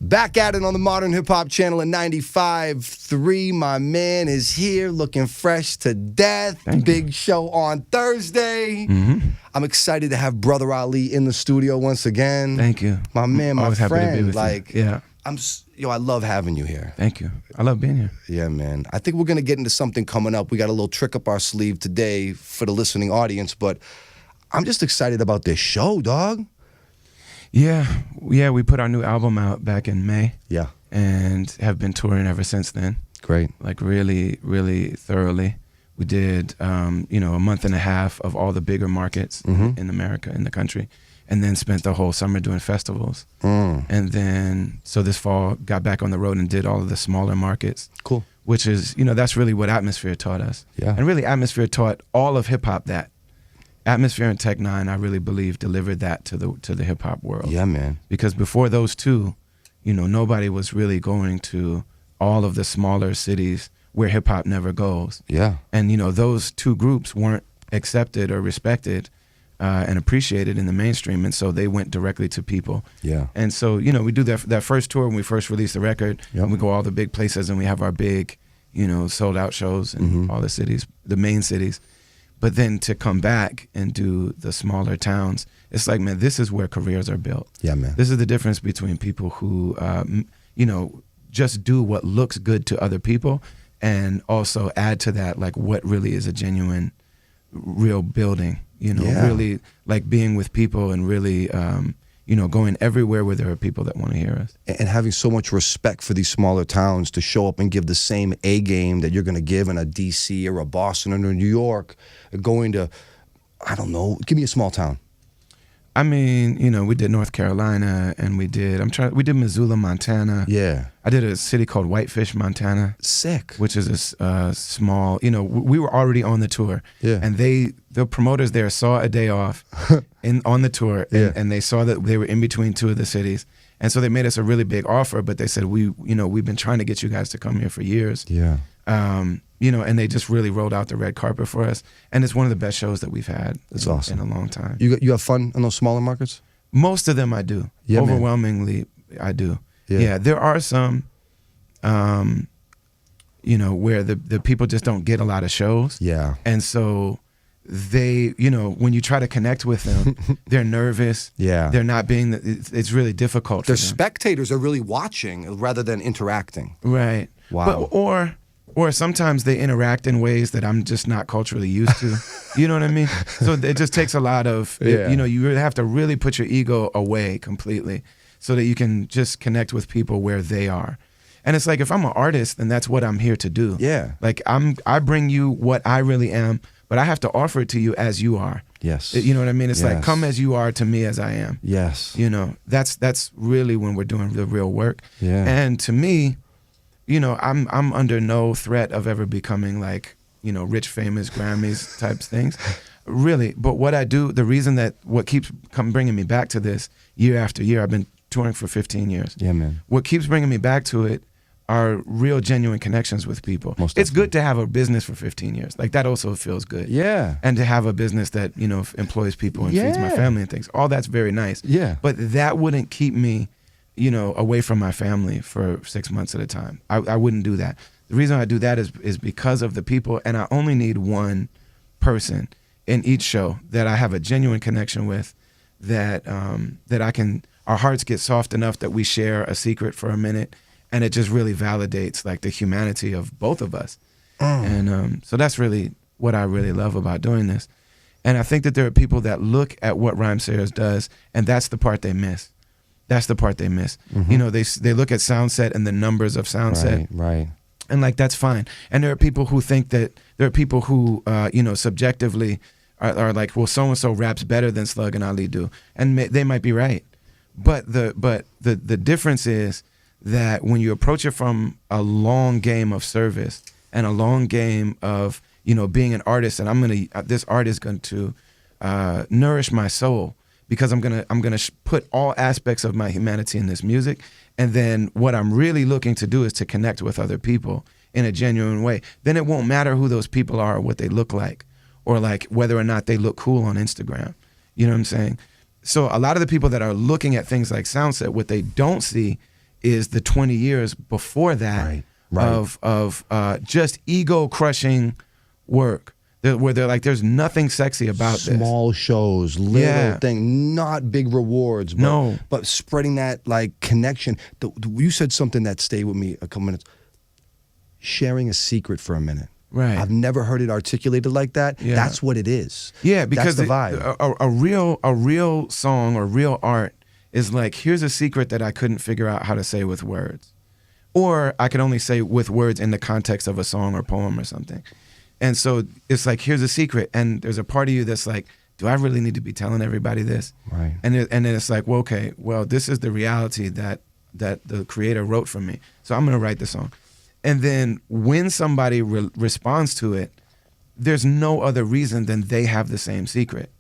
Back at it on the Modern Hip Hop Channel at 95.3. My man is here looking fresh to death. Big show on Thursday. I'm excited to have Brother Ali in the studio once again. Thank you. My man, my Always happy to be friend. with Like, you. Yeah. I love having you here. Thank you. I love being here. Yeah, man. I think we're going to get into something coming up. We got a little trick up our sleeve today for the listening audience, but I'm just excited about this show, dog. Yeah, we put our new album out back in May. Yeah. And have been touring ever since then. Great. Like really, really thoroughly. We did, a month and a half of all the bigger markets in America, in the country, and then spent the whole summer doing festivals. And then, so this fall, got back on the road and did all of the smaller markets. Cool. Which is, that's really what Atmosphere taught us. Yeah. And really, Atmosphere taught all of hip hop that. Atmosphere and Tech Nine, I really believe, delivered that to the hip hop world. Yeah, man. Because before those two, nobody was really going to all of the smaller cities where hip hop never goes. Yeah. And those two groups weren't accepted or respected and appreciated in the mainstream, and so they went directly to people. Yeah. And so we do that first tour when we first released the record. Yep. And we go all the big places, and we have our big, sold out shows in all the cities, the main cities. But then to come back and do the smaller towns, it's like, man, this is where careers are built. Yeah, man. This is the difference between people who, just do what looks good to other people, and also add to that, like, what really is a genuine, real building. Really like being with people and really, going everywhere where there are people that want to hear us. And having so much respect for these smaller towns to show up and give the same A game that you're going to give in a D.C. or a Boston or a New York, going to, I don't know, give me a small town. I mean, we did North Carolina, and we did Missoula, Montana. Yeah. I did a city called Whitefish, Montana. Sick. Which is a small, we were already on the tour. Yeah. And the promoters there saw a day off on the tour, and they saw that they were in between two of the cities. And so they made us a really big offer, but they said, we've been trying to get you guys to come here for years. Yeah. And they just really rolled out the red carpet for us. And it's one of the best shows that we've had in a long time. You have fun in those smaller markets? Most of them I do. Yeah, overwhelmingly, man. I do. Yeah. There are some, where the people just don't get a lot of shows. Yeah. And so they, when you try to connect with them, they're nervous. Yeah. They're not being, it's really difficult for them. Spectators are really watching rather than interacting. Right. Wow. But, or sometimes they interact in ways that I'm just not culturally used to. You know what I mean? So it just takes a lot of, you really have to really put your ego away completely so that you can just connect with people where they are. And it's like, if I'm an artist, then that's what I'm here to do. Yeah. Like I bring you what I really am, but I have to offer it to you as you are. Yes. You know what I mean? It's like, come as you are to me as I am. Yes. That's really when we're doing the real work. Yeah. And to me, I'm under no threat of ever becoming like, rich, famous, Grammys types things, really. But what I do, the reason that what keeps bringing me back to this year after year, I've been touring for 15 years. Yeah, man. What keeps bringing me back to it are real, genuine connections with people. It's good to have a business for 15 years. Like, that also feels good. Yeah. And to have a business that, employs people and feeds my family and things. All that's very nice. Yeah. But that wouldn't keep me away from my family for 6 months at a time. I wouldn't do that. The reason I do that is because of the people, and I only need one person in each show that I have a genuine connection with, that our hearts get soft enough that we share a secret for a minute, and it just really validates like the humanity of both of us. And so that's really what I really love about doing this. And I think that there are people that look at what Rhymesayers does, and that's the part they miss. That's the part they miss. They look at Soundset and the numbers of Soundset. Right. And like, that's fine. And there are people who think that, subjectively are like, well, so-and-so raps better than Slug and Ali do. And they might be right. But the difference is that when you approach it from a long game of service and a long game of, being an artist, and this art is going to nourish my soul, because I'm gonna put all aspects of my humanity in this music, and then what I'm really looking to do is to connect with other people in a genuine way. Then it won't matter who those people are or what they look like, or like whether or not they look cool on Instagram. You know what I'm saying? So a lot of the people that are looking at things like Soundset, what they don't see is the 20 years before that of just ego crushing work. Where they're like, there's nothing sexy about this. Small shows, little thing, not big rewards, but spreading that like connection. You said something that stayed with me a couple minutes. Sharing a secret for a minute. Right. I've never heard it articulated like that. Yeah. That's what it is. Yeah, because that's the vibe. A real song or real art is like, here's a secret that I couldn't figure out how to say with words. Or I could only say with words in the context of a song or poem or something. And so it's like, here's a secret. And there's a part of you that's like, do I really need to be telling everybody this? Right. And then it's like, well, okay, well, this is the reality that the creator wrote for me. So I'm going to write the song. And then when somebody responds to it, there's no other reason than they have the same secret.